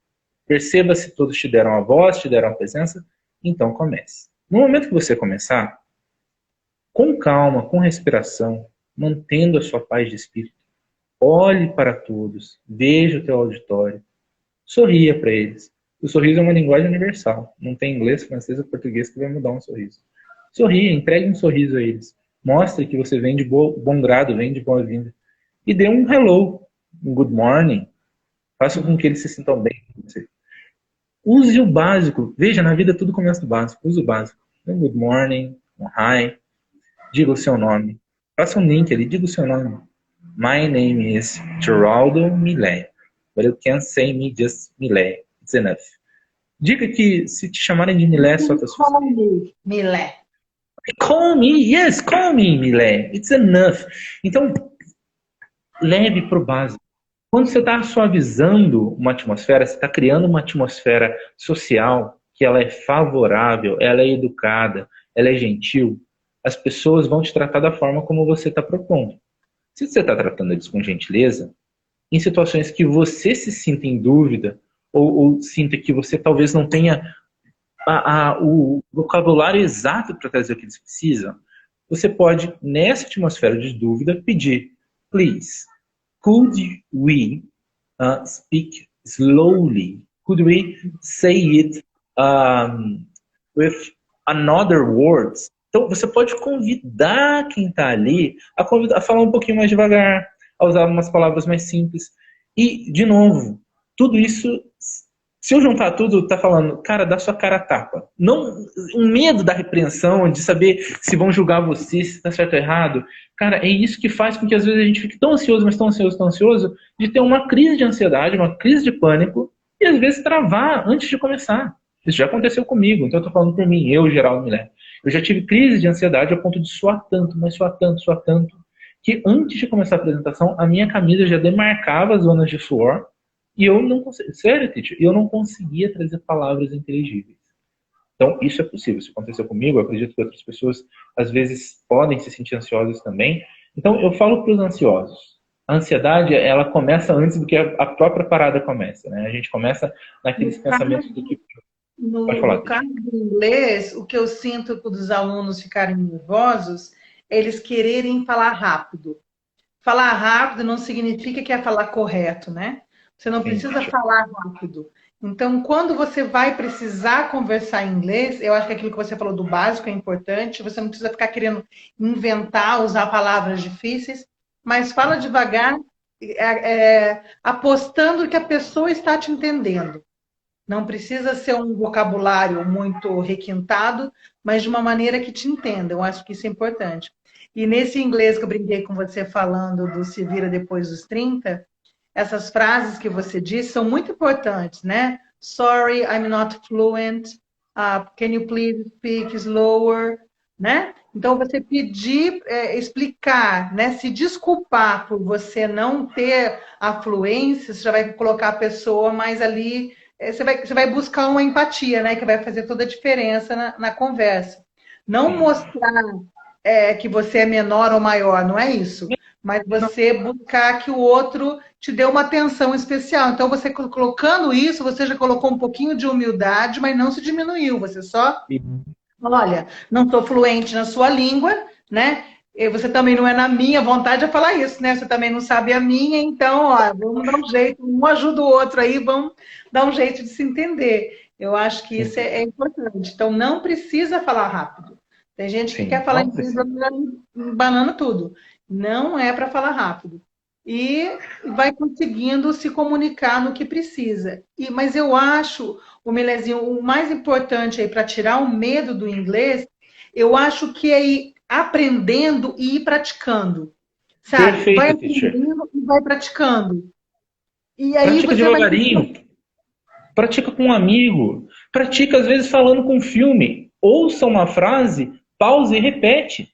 Perceba se todos te deram a voz, te deram a presença, então comece. No momento que você começar, com calma, com respiração, mantendo a sua paz de espírito, olhe para todos, veja o teu auditório, sorria para eles. O sorriso é uma linguagem universal. Não tem inglês, francês ou português que vai mudar um sorriso. Sorria, entregue um sorriso a eles. Mostre que você vem de bom grado, vem de boa-vinda. E dê um hello, um good morning. Faça com que eles se sintam bem com você. Use o básico. Veja, na vida tudo começa do básico. Use o básico. Um good morning, um hi. Diga o seu nome. Faça um link ali, diga o seu nome. My name is Geraldo Millet. But you can't say me just Millet. It's enough. Diga que se te chamarem de Millet, só tá suficiente. Millet. Call me, yes, call me Millet. It's enough. Então, leve para o básico. Quando você está suavizando uma atmosfera, você está criando uma atmosfera social que ela é favorável, ela é educada, ela é gentil, as pessoas vão te tratar da forma como você está propondo. Se você está tratando eles com gentileza, em situações que você se sinta em dúvida, ou sinta que você talvez não tenha o vocabulário exato para trazer o que eles precisam, você pode, nessa atmosfera de dúvida, pedir, please, could we speak slowly? Could we say it with another words? Então, você pode convidar quem está ali a falar um pouquinho mais devagar, a usar umas palavras mais simples. E, de novo, tudo isso, se eu juntar tudo, tá falando, cara, dá sua cara a tapa. Não, um medo da repreensão, de saber se vão julgar você, se tá certo ou errado. Cara, é isso que faz com que às vezes a gente fique tão ansioso, mas tão ansioso, de ter uma crise de ansiedade, uma crise de pânico, e às vezes travar antes de começar. Isso já aconteceu comigo, então eu tô falando por mim, eu, Geraldo Milé. Eu já tive crise de ansiedade a ponto de suar tanto, mas suar tanto, que antes de começar a apresentação, a minha camisa já demarcava as zonas de suor, e eu não conseguia, sério, teacher, eu não conseguia trazer palavras inteligíveis. Então, isso é possível. Isso aconteceu comigo, eu acredito que outras pessoas, às vezes, podem se sentir ansiosas também. Então, eu falo para os ansiosos, a ansiedade, ela começa antes do que a própria parada começa, né? A gente começa naqueles pensamentos do que... Pode falar, No caso do inglês, o que eu sinto dos alunos ficarem nervosos é eles quererem falar rápido. Falar rápido não significa que é falar correto, né? Você não precisa falar rápido. Então, quando você vai precisar conversar em inglês, eu acho que aquilo que você falou do básico é importante, você não precisa ficar querendo inventar, usar palavras difíceis, mas fala devagar, apostando que a pessoa está te entendendo. Não precisa ser um vocabulário muito requintado, mas de uma maneira que te entenda. Eu acho que isso é importante. E nesse inglês que eu brinquei com você falando do se vira depois dos 30, essas frases que você disse são muito importantes, né? Sorry, I'm not fluent. Can you please speak slower? Né? Então, você pedir, explicar, né? Se desculpar por você não ter a fluência, você já vai colocar a pessoa mais ali. Você vai buscar uma empatia, né? Que vai fazer toda a diferença na conversa. Não mostrar que você é menor ou maior, não é isso. Mas você buscar que o outro te dê uma atenção especial. Então, você colocando isso, você já colocou um pouquinho de humildade, mas não se diminuiu. Você só, olha, não estou fluente na sua língua, né? E você também não é na minha, vontade de falar isso, né? Você também não sabe a minha, então, ó, vamos dar um jeito, um ajuda o outro aí, vamos dar um jeito de se entender. Eu acho que isso é importante. Então, não precisa falar rápido. Tem gente que quer falar em banana tudo. Não é para falar rápido. E vai conseguindo se comunicar no que precisa. Mas eu acho, o Melezinho, o mais importante aí para tirar o medo do inglês, eu acho que é ir aprendendo e ir praticando. Sabe? Perfeito, vai aprendendo e vai praticando. E aí pratica você devagarinho. Pratica com um amigo. Pratica, às vezes, falando com um filme. Ouça uma frase, pause e repete.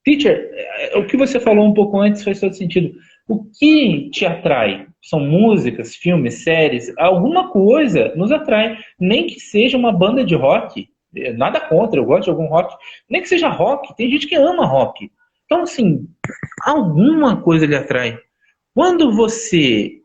Teacher, o que você falou um pouco antes faz todo sentido. O que te atrai? São músicas, filmes, séries? Alguma coisa nos atrai. Nem que seja uma banda de rock. Nada contra, eu gosto de algum rock. Nem que seja rock. Tem gente que ama rock. Então, assim, alguma coisa lhe atrai. Quando você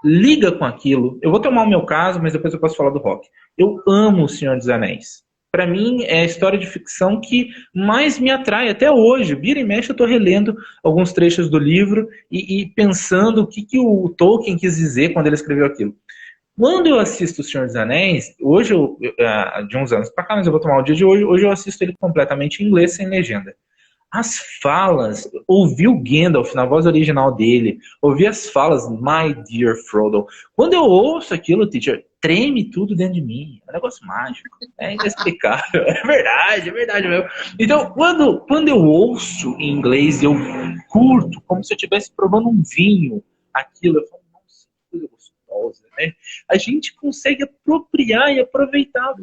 liga com aquilo... Eu vou tomar o meu caso, mas depois eu posso falar do rock. Eu amo O Senhor dos Anéis. Para mim, é a história de ficção que mais me atrai até hoje. Vira e mexe, eu estou relendo alguns trechos do livro e pensando o que o Tolkien quis dizer quando ele escreveu aquilo. Quando eu assisto O Senhor dos Anéis, hoje, de uns anos para cá, mas eu vou tomar o dia de hoje eu assisto ele completamente em inglês, sem legenda. As falas, ouvir o Gandalf na voz original dele, ouvir as falas, My Dear Frodo. Quando eu ouço aquilo, teacher, treme tudo dentro de mim. É um negócio mágico. É inexplicável. É verdade mesmo. Então, quando eu ouço em inglês, eu curto, como se eu estivesse provando um vinho. Aquilo, eu falo, nossa, que coisa gostosa, né? A gente consegue apropriar e aproveitar.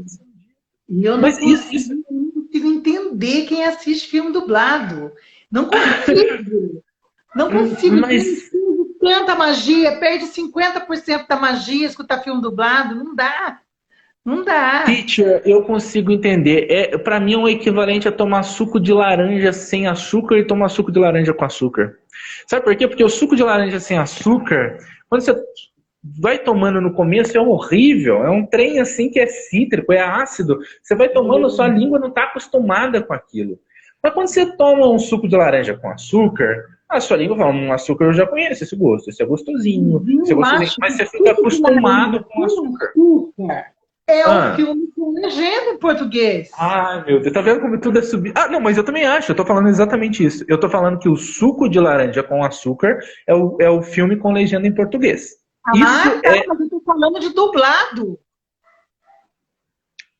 E eu não consigo entender quem assiste filme dublado. Não consigo. Não consigo. Mas... Tanta magia, perde 50% da magia escutar filme dublado. Não dá. Não dá. Teacher, eu consigo entender. Para mim é um equivalente a tomar suco de laranja sem açúcar e tomar suco de laranja com açúcar. Sabe por quê? Porque o suco de laranja sem açúcar, quando você vai tomando no começo, é horrível. É um trem assim que é cítrico, é ácido. Você vai tomando, sua língua não está acostumada com aquilo. Mas quando você toma um suco de laranja com açúcar, a sua língua fala, açúcar eu já conheço esse gosto, esse é gostosinho, esse é gostosinho, mas você fica acostumado com açúcar. É um filme com legenda em português. Ai, meu Deus, tá vendo como tudo é subido? Ah, não, mas eu também acho, eu tô falando exatamente isso. Eu tô falando que o suco de laranja com açúcar é o filme com legenda em português. Isso Mas eu tô falando de dublado.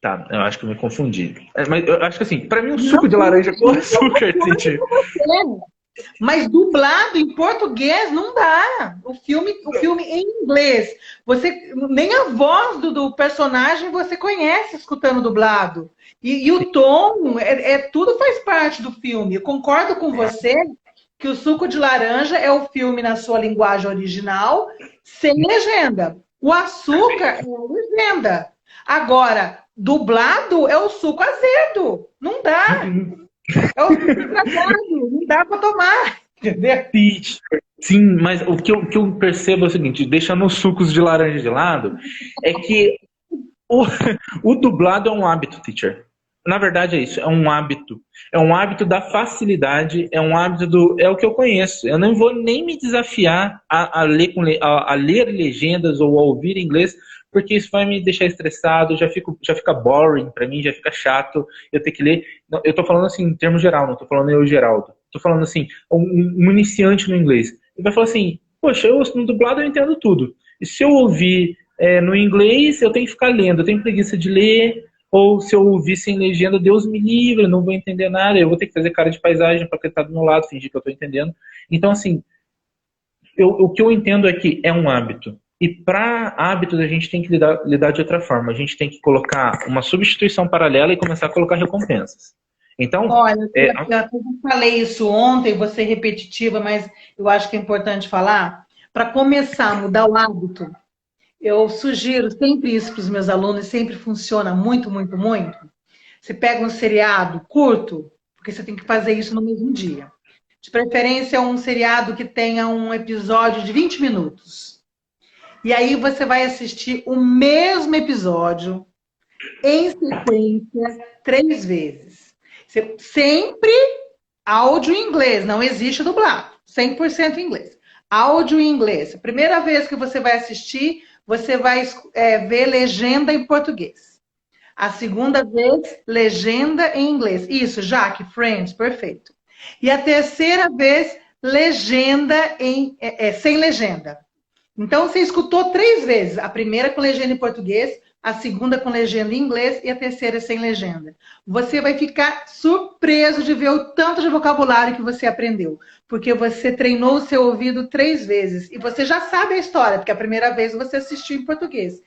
Tá, eu acho que eu me confundi. Mas eu acho que assim, pra mim o suco de laranja com açúcar, gente. Mas dublado em português não dá. O filme em inglês, você nem a voz do personagem você conhece escutando dublado. E o tom, tudo faz parte do filme. Eu concordo com você que o suco de laranja é o filme na sua linguagem original, sem legenda. O açúcar é a legenda. Agora, dublado é o suco azedo. Não dá. É o suco estragado. Não dá para tomar. Entendeu? Sim, mas o que eu percebo é o seguinte, deixando os sucos de laranja de lado, é que o dublado é um hábito, teacher. Na verdade é isso, é um hábito. É um hábito da facilidade, é um hábito é o que eu conheço. Eu não vou nem me desafiar a ler legendas ou a ouvir inglês, porque isso vai me deixar estressado, já fica boring pra mim, já fica chato eu ter que ler. Eu tô falando assim em termos geral, não tô falando eu, Geraldo. Tô falando assim, um iniciante no inglês. Ele vai falar assim, poxa, no dublado eu entendo tudo. E se eu ouvir no inglês, eu tenho que ficar lendo, eu tenho preguiça de ler. Ou se eu ouvir sem legenda, Deus me livre, eu não vou entender nada, eu vou ter que fazer cara de paisagem para quem está do meu lado, fingir que eu estou entendendo. Então, assim, o que eu entendo é que é um hábito. E para hábitos a gente tem que lidar de outra forma. A gente tem que colocar uma substituição paralela e começar a colocar recompensas. Então, olha, eu falei isso ontem, vou ser repetitiva, mas eu acho que é importante falar. Para começar a mudar o hábito, eu sugiro sempre isso para os meus alunos, sempre funciona muito, muito, muito. Você pega um seriado curto, porque você tem que fazer isso no mesmo dia. De preferência, um seriado que tenha um episódio de 20 minutos. E aí você vai assistir o mesmo episódio em sequência 3 vezes. Sempre áudio em inglês, não existe dublado. 100% em inglês. Áudio em inglês. A primeira vez que você vai assistir, você vai ver legenda em português. A segunda vez, legenda em inglês. Isso, Jaque, Friends, perfeito. E a terceira vez, legenda sem legenda. Então, você escutou 3 vezes. A primeira com legenda em português, a segunda com legenda em inglês e a terceira sem legenda. Você vai ficar surpreso de ver o tanto de vocabulário que você aprendeu. Porque você treinou o seu ouvido 3 vezes. E você já sabe a história, porque a primeira vez você assistiu em português.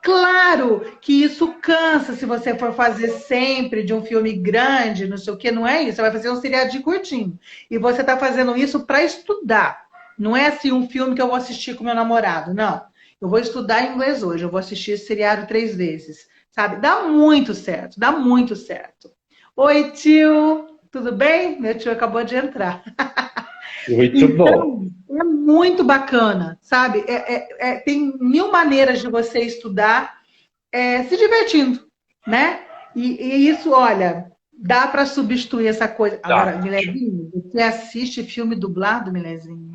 Claro que isso cansa se você for fazer sempre de um filme grande, não sei o que, não é isso. Você vai fazer um seriadinho curtinho. E você está fazendo isso para estudar. Não é assim um filme que eu vou assistir com meu namorado, não. Eu vou estudar inglês hoje, eu vou assistir esse seriado 3 vezes, sabe? Dá muito certo, dá muito certo. Oi, tio, tudo bem? Meu tio acabou de entrar. Muito bom. É muito bacana, sabe? Tem 1000 maneiras de você estudar se divertindo, né? E isso, olha, dá para substituir essa coisa. Agora, Milezinho, você assiste filme dublado, Milezinho?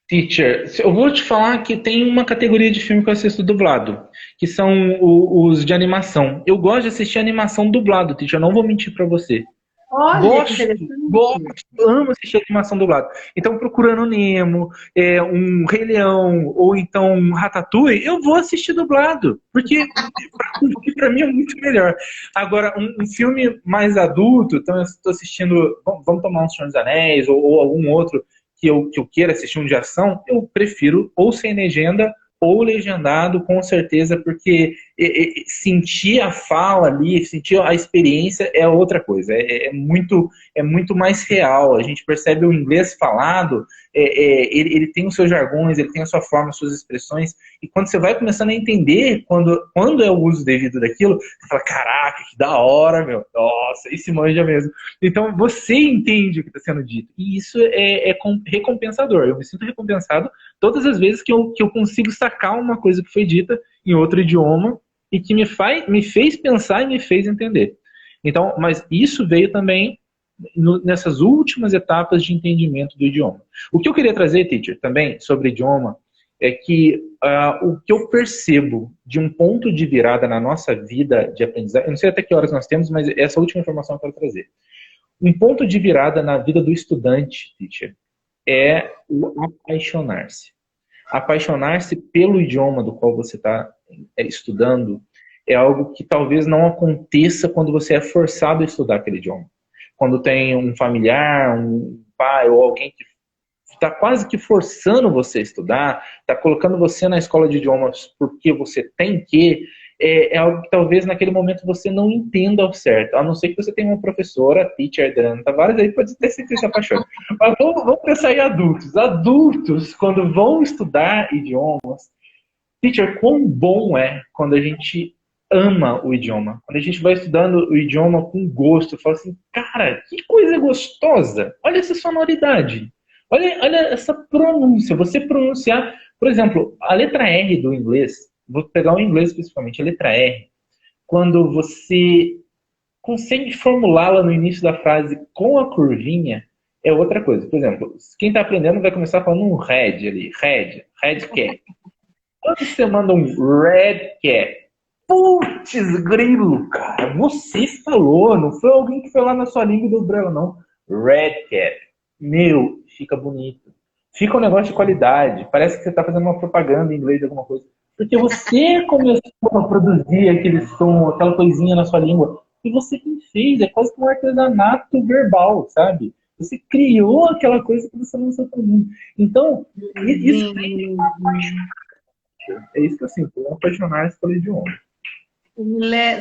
Teacher, eu vou te falar que tem uma categoria de filme que eu assisto dublado, que são os de animação. Eu gosto de assistir animação dublado, teacher, eu não vou mentir pra você. Olha, gosto, amo assistir animação dublada. Então, Procurando Nemo, um Rei Leão, ou então um Ratatouille, eu vou assistir dublado, porque pra mim é muito melhor. Agora, um filme mais adulto, então eu estou assistindo, vamos tomar um Senhor dos Anéis, ou algum outro que eu queira assistir um de ação, eu prefiro ou sem legenda ou legendado, com certeza, porque sentir a fala ali, sentir a experiência é outra coisa, é muito mais real. A gente percebe o inglês falado, ele tem os seus jargões, ele tem a sua forma, as suas expressões, e quando você vai começando a entender quando é o uso devido daquilo, você fala, caraca, que da hora, meu, nossa, esse manja mesmo. Então você entende o que está sendo dito, e isso é recompensador. Eu me sinto recompensado todas as vezes que eu consigo sacar uma coisa que foi dita em outro idioma e que me fez pensar e me fez entender. Então, mas isso veio também nessas últimas etapas de entendimento do idioma. O que eu queria trazer, teacher, também sobre idioma, é que o que eu percebo de um ponto de virada na nossa vida de aprendizagem, eu não sei até que horas nós temos, mas essa última informação eu quero trazer. Um ponto de virada na vida do estudante, teacher, é o apaixonar-se. Apaixonar-se pelo idioma do qual você está estudando é algo que talvez não aconteça quando você é forçado a estudar aquele idioma. Quando tem um familiar, um pai ou alguém que está quase que forçando você a estudar, está colocando você na escola de idiomas porque você tem que, é algo que talvez naquele momento você não entenda ao certo, a não ser que você tenha uma professora, teacher Adriana Tavares, aí pode ter certeza que se apaixone. Mas vamos pensar em adultos. Adultos, quando vão estudar idiomas, teacher, quão bom é quando a gente ama o idioma. Quando a gente vai estudando o idioma com gosto, fala assim, cara, que coisa gostosa. Olha essa sonoridade. Olha essa pronúncia. Você pronunciar, por exemplo, a letra R do inglês, vou pegar o inglês especificamente, a letra R, quando você consegue formulá-la no início da frase com a curvinha, é outra coisa. Por exemplo, quem está aprendendo vai começar falando um red ali, red cat. Quando você manda um red cat, putz, grilo, cara, você falou, não foi alguém que foi lá na sua língua e dobrou, não. Red cat. Meu, fica bonito. Fica um negócio de qualidade. Parece que você está fazendo uma propaganda em inglês de alguma coisa. Porque você começou a produzir aquele som, aquela coisinha na sua língua. E você quem fez, é quase que um artesanato verbal, sabe? Você criou aquela coisa que você lançou para o mundo. Então, isso é isso que eu sinto, é apaixonar-se pelo idioma.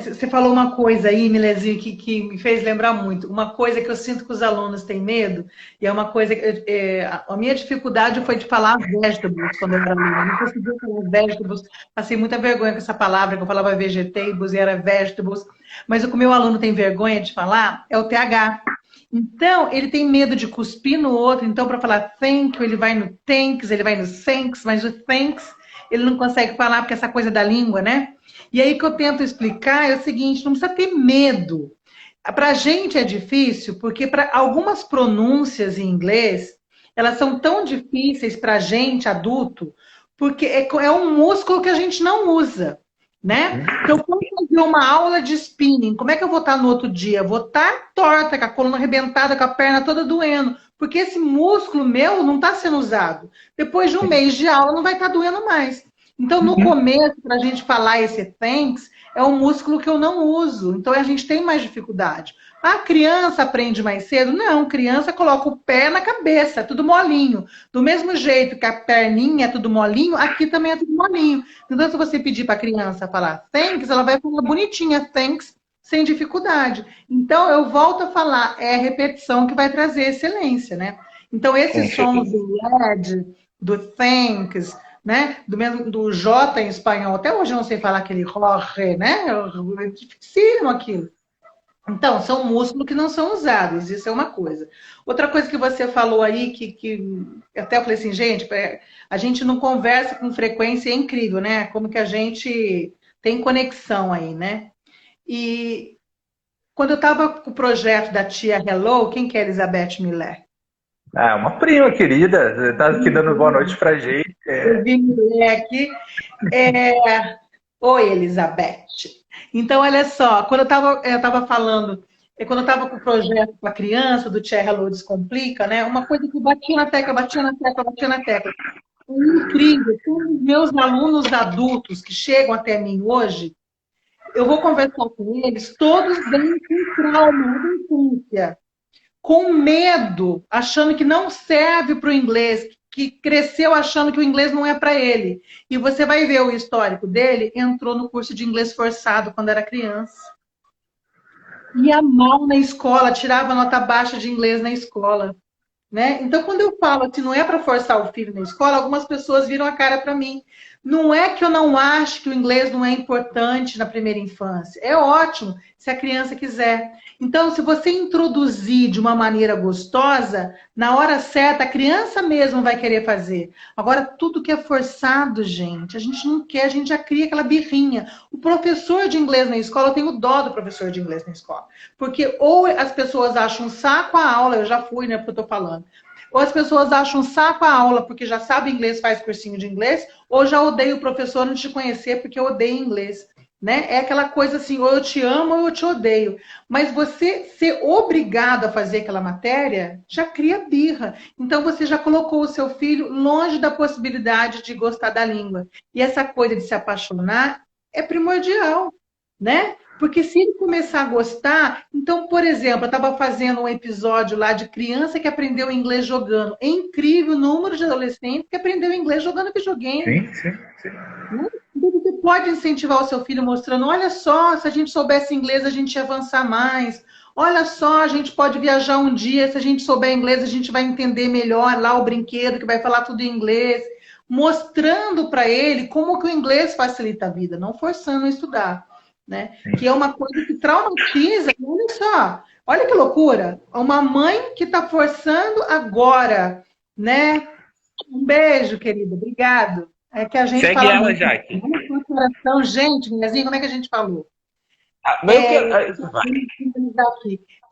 Você falou uma coisa aí, Milezinho, que me fez lembrar muito. Uma coisa que eu sinto que os alunos têm medo, e é uma coisa que a minha dificuldade foi de falar vegetables quando eu era aluna. Eu não conseguia falar vegetables, passei muita vergonha com essa palavra, que eu falava vegetables e era vegetables. Mas o que o meu aluno tem vergonha de falar é o TH. Então, ele tem medo de cuspir no outro. Então, para falar thank you, ele vai no thanks, ele vai no thanks, mas o thanks ele não consegue falar porque essa coisa da língua, né? E aí que eu tento explicar é o seguinte, não precisa ter medo. Para a gente é difícil, porque para algumas pronúncias em inglês, elas são tão difíceis para a gente, adulto, porque é um músculo que a gente não usa, né? Então, quando eu fazer uma aula de spinning, como é que eu vou estar no outro dia? Eu vou estar torta, com a coluna arrebentada, com a perna toda doendo, porque esse músculo meu não está sendo usado. Depois de um mês de aula, não vai estar doendo mais. Então, no começo, para a gente falar esse thanks, é um músculo que eu não uso. Então, a gente tem mais dificuldade. A criança aprende mais cedo? Não, criança coloca o pé na cabeça, é tudo molinho. Do mesmo jeito que a perninha é tudo molinho, aqui também é tudo molinho. Então, se você pedir para a criança falar thanks, ela vai falar bonitinha, thanks, sem dificuldade. Então, eu volto a falar, é a repetição que vai trazer excelência, né? Então, esse som do red, do thanks, né? Do J em espanhol, até hoje eu não sei falar aquele Jorge, né? É dificílimo aquilo. Então, são músculos que não são usados, isso é uma coisa. Outra coisa que você falou aí, que até eu falei assim, gente, a gente não conversa com frequência, é incrível, né? Como que a gente tem conexão aí, né? E quando eu estava com o projeto da tia Hello, quem que é Elizabeth Miller? Ah, uma prima querida, tá aqui dando boa noite pra gente. Eu vi Miller aqui. Oi, Elizabeth. Então, olha só, quando eu tava falando, quando eu estava com o projeto para criança, do Tia Hello Descomplica, né? Uma coisa que eu batia na tecla, batia na tecla, batia na tecla. É incrível, todos os meus alunos adultos que chegam até mim hoje, eu vou conversar com eles, todos vêm com trauma da infância, com medo, achando que não serve para o inglês, que cresceu achando que o inglês não é para ele. E você vai ver o histórico dele, entrou no curso de inglês forçado quando era criança. Ia mal na escola, tirava nota baixa de inglês na escola. Né? Então, quando eu falo que não é para forçar o filho na escola, algumas pessoas viram a cara para mim. Não é que eu não acho que o inglês não é importante na primeira infância. É ótimo se a criança quiser. Então, se você introduzir de uma maneira gostosa, na hora certa, a criança mesmo vai querer fazer. Agora, tudo que é forçado, gente, a gente não quer, a gente já cria aquela birrinha. O professor de inglês na escola, eu tenho dó do professor de inglês na escola. Porque ou as pessoas acham um saco a aula, eu já fui, né, porque eu tô falando. Ou as pessoas acham um saco a aula porque já sabe inglês, faz cursinho de inglês, ou já odeio o professor antes de conhecer porque eu odeio inglês. Né? É aquela coisa assim, ou eu te amo ou eu te odeio. Mas você ser obrigado a fazer aquela matéria já cria birra. Então você já colocou o seu filho longe da possibilidade de gostar da língua. E essa coisa de se apaixonar é primordial, né? Porque se ele começar a gostar, então, por exemplo, eu estava fazendo um episódio lá de criança que aprendeu inglês jogando. É incrível o número de adolescentes que aprendeu inglês jogando videogame. Sim. Né? Então, você pode incentivar o seu filho mostrando, olha só, se a gente soubesse inglês, a gente ia avançar mais. Olha só, a gente pode viajar um dia, se a gente souber inglês, a gente vai entender melhor lá o brinquedo que vai falar tudo em inglês. Mostrando para ele como que o inglês facilita a vida, não forçando a estudar. Né? Que é uma coisa que traumatiza. Olha só, olha que loucura. Uma mãe que está forçando agora, né? Um beijo, querida. Obrigado. É que a gente Segue fala ela, muito. Jaque. Gente, Minhazinha, como é que a gente falou? Mas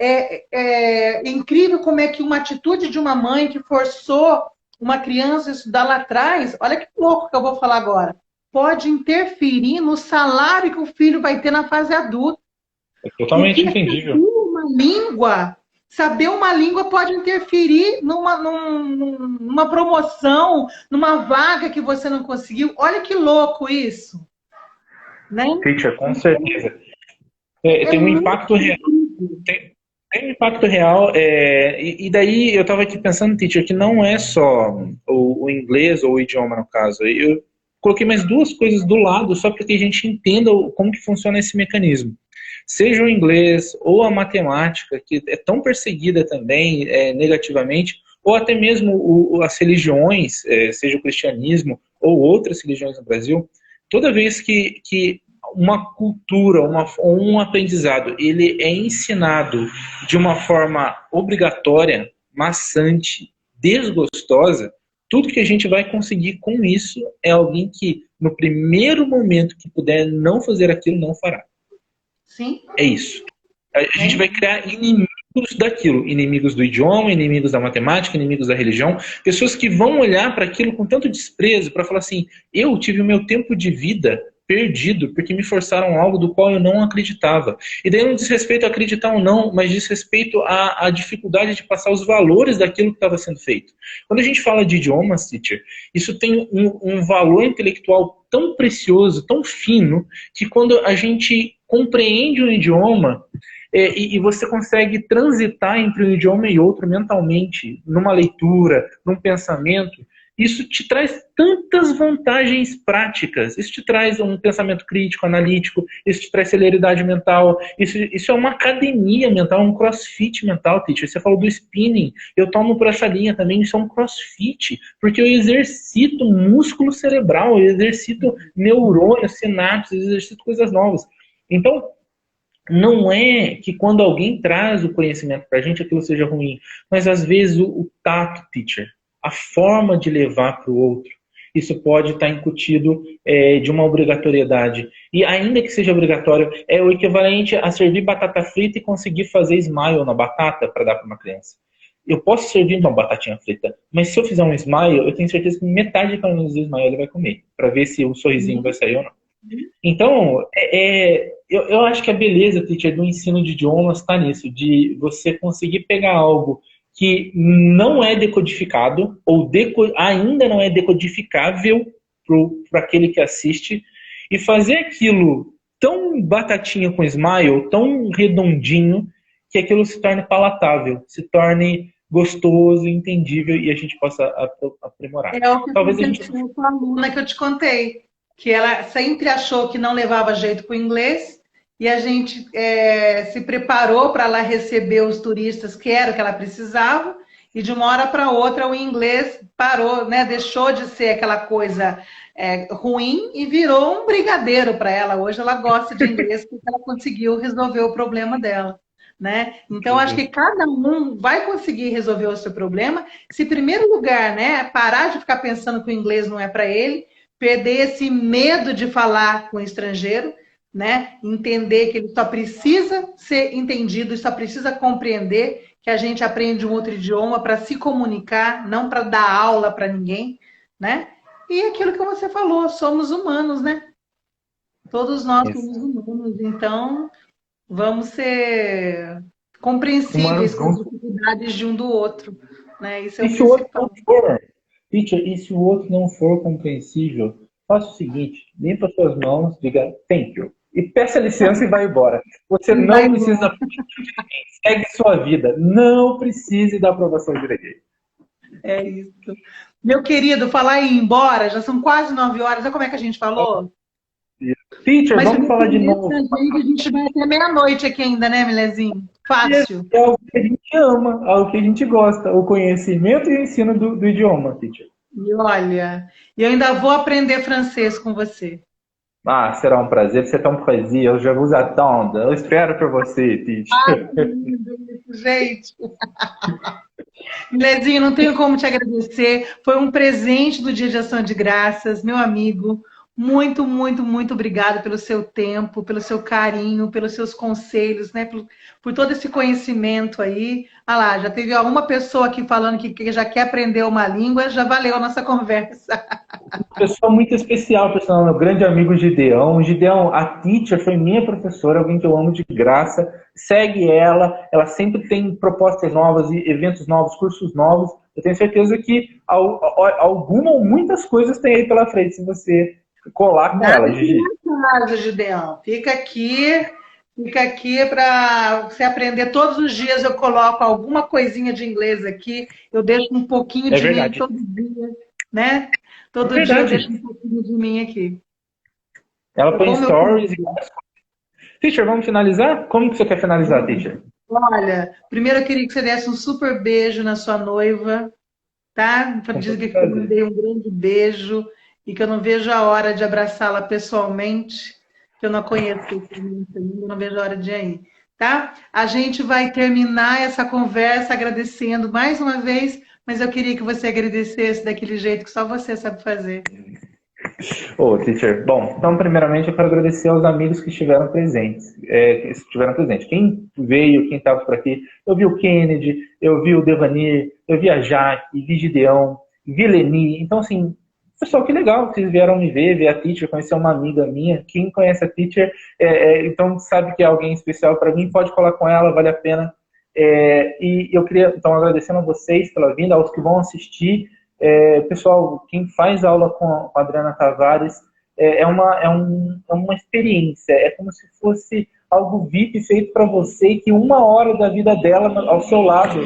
É incrível como é que uma atitude de uma mãe que forçou uma criança a estudar lá atrás, olha que louco que eu vou falar agora, pode interferir no salário que o filho vai ter na fase adulta. é totalmente entendível. Saber uma língua pode interferir numa promoção, numa vaga que você não conseguiu. Olha que louco isso. Né? Teacher, com certeza. Tem um impacto real. Tem um impacto real. E daí eu estava aqui pensando, teacher, que não é só o inglês ou o idioma, no caso. Eu coloquei mais duas coisas do lado, só para que a gente entenda como que funciona esse mecanismo. Seja o inglês ou a matemática, que é tão perseguida também negativamente, ou até mesmo as religiões, seja o cristianismo ou outras religiões no Brasil, toda vez que uma cultura, um aprendizado, ele é ensinado de uma forma obrigatória, maçante, desgostosa, tudo que a gente vai conseguir com isso é alguém que, no primeiro momento que puder não fazer aquilo, não fará. Sim. É isso. A gente vai criar inimigos daquilo. Inimigos do idioma, inimigos da matemática, inimigos da religião. Pessoas que vão olhar para aquilo com tanto desprezo, para falar assim, eu tive o meu tempo de vida perdido porque me forçaram algo do qual eu não acreditava. E daí não diz respeito a acreditar ou não, mas diz respeito à dificuldade de passar os valores daquilo que estava sendo feito. Quando a gente fala de idiomas, teacher, isso tem um valor intelectual tão precioso, tão fino, que quando a gente compreende um idioma e você consegue transitar entre um idioma e outro mentalmente, numa leitura, num pensamento, isso te traz tantas vantagens práticas. Isso te traz um pensamento crítico, analítico, isso te traz celeridade mental, isso é uma academia mental, um crossfit mental, teacher. Você falou do spinning, eu tomo por essa linha também, isso é um crossfit, porque eu exercito músculo cerebral, eu exercito neurônios, sinapses, eu exercito coisas novas. Então, não é que quando alguém traz o conhecimento para a gente, aquilo seja ruim, mas às vezes o tato, teacher, a forma de levar para o outro, isso pode estar incutido de uma obrigatoriedade. E ainda que seja obrigatório, é o equivalente a servir batata frita e conseguir fazer smile na batata para dar para uma criança. Eu posso servir uma batatinha frita, mas se eu fizer um smile, eu tenho certeza que metade do smile ele vai comer, para ver se o sorrisinho vai sair ou não. Então, eu acho que a beleza, teacher, do ensino de idiomas está nisso, de você conseguir pegar algo que não é decodificado, ou ainda não é decodificável para aquele que assiste, e fazer aquilo tão batatinha com smile, tão redondinho, que aquilo se torne palatável, se torne gostoso, entendível e a gente possa aprimorar. É o que Talvez a gente... aconteceu com a aluna que eu te contei, que ela sempre achou que não levava jeito para o inglês, e a gente se preparou para ela receber os turistas, que era o que ela precisava, e de uma hora para outra o inglês parou, né? Deixou de ser aquela coisa ruim e virou um brigadeiro para ela. Hoje ela gosta de inglês porque ela conseguiu resolver o problema dela. Né? Então, acho que cada um vai conseguir resolver o seu problema. Se, em primeiro lugar, né, parar de ficar pensando que o inglês não é para ele, perder esse medo de falar com o estrangeiro, né? Entender que ele só precisa ser entendido, só precisa compreender que a gente aprende um outro idioma para se comunicar, não para dar aula para ninguém, né? E aquilo que você falou, somos humanos, né? Todos nós somos humanos, então vamos ser compreensíveis com as dificuldades de um do outro, né? Isso é o principal. Teacher, e se o outro não for compreensível, faça o seguinte, limpa suas mãos, diga thank you, e peça licença e vai embora. Você não precisa segue sua vida, não precise da aprovação de ninguém. É isso. Meu querido, falar em ir embora, já são quase 9 horas, olha como é que a gente falou? Teacher, vamos falar de novo. A gente vai até meia-noite aqui ainda, né, Milezinho? Fácil. É o que a gente ama, é o que a gente gosta, o conhecimento e o ensino do idioma, teacher. E olha, eu ainda vou aprender francês com você. Ah, será um prazer, você é tão prazer, eu já vos attends, eu espero por você, teacher. Gente. Milezinho, não tenho como te agradecer. Foi um presente do Dia de Ação de Graças, meu amigo. Muito, muito, muito obrigada pelo seu tempo, pelo seu carinho, pelos seus conselhos, né? Por todo esse conhecimento aí. Ah lá, já teve uma pessoa aqui falando que já quer aprender uma língua, já valeu a nossa conversa. Uma pessoa muito especial, pessoal, meu grande amigo Gideão. Gideão, a teacher foi minha professora, alguém que eu amo de graça. Segue ela sempre tem propostas novas, eventos novos, cursos novos. Eu tenho certeza que alguma ou muitas coisas tem aí pela frente, se você colar com ela, Gigi. Casa, Gideão. Fica aqui para você aprender todos os dias. Eu coloco alguma coisinha de inglês aqui, eu deixo um pouquinho de mim todo dia, né? Todo dia eu deixo um pouquinho de mim aqui. Ela põe stories e várias coisas. Teacher, vamos finalizar? Como que você quer finalizar, teacher? Olha, primeiro eu queria que você desse um super beijo na sua noiva, tá? Para dizer que eu mandei um grande beijo e que eu não vejo a hora de abraçá-la pessoalmente, que eu não conheço ainda, não vejo a hora de ir, tá? A gente vai terminar essa conversa agradecendo mais uma vez, mas eu queria que você agradecesse daquele jeito que só você sabe fazer. Teacher, bom, então primeiramente eu quero agradecer aos amigos que estiveram presentes. Quem veio, quem estava por aqui, eu vi o Kennedy, eu vi o Devanir, eu vi a Jaque, vi Gideão, vi Leni, então assim, pessoal, que legal que vocês vieram me ver a teacher, conhecer uma amiga minha. Quem conhece a teacher, então sabe que é alguém especial para mim, pode falar com ela, vale a pena. E eu queria, então, agradecendo a vocês pela vinda, aos que vão assistir. Pessoal, quem faz aula com a Adriana Tavares é uma experiência, é como se fosse algo VIP feito para você, que 1 hora da vida dela ao seu lado,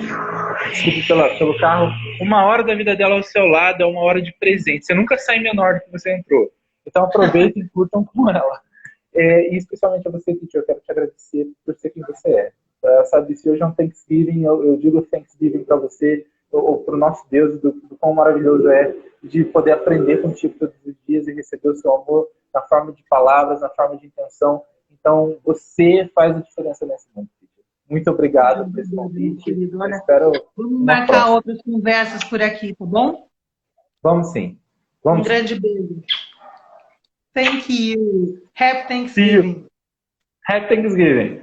desculpe pelo carro, 1 hora da vida dela ao seu lado é 1 hora de presente. Você nunca sai menor do que você entrou. Então aproveitem e curtam com ela. E especialmente a você, teacher, eu quero te agradecer por ser quem você é. Sabe, se hoje é um Thanksgiving, eu digo Thanksgiving para você, ou para o nosso Deus, do quão maravilhoso é de poder aprender contigo todos os dias e receber o seu amor na forma de palavras, na forma de intenção. Então, você faz a diferença nesse mundo. Muito obrigado por esse convite. Vamos marcar outras conversas por aqui, tá bom? Vamos sim. Um grande beijo. Thank you. Happy Thanksgiving. Happy Thanksgiving.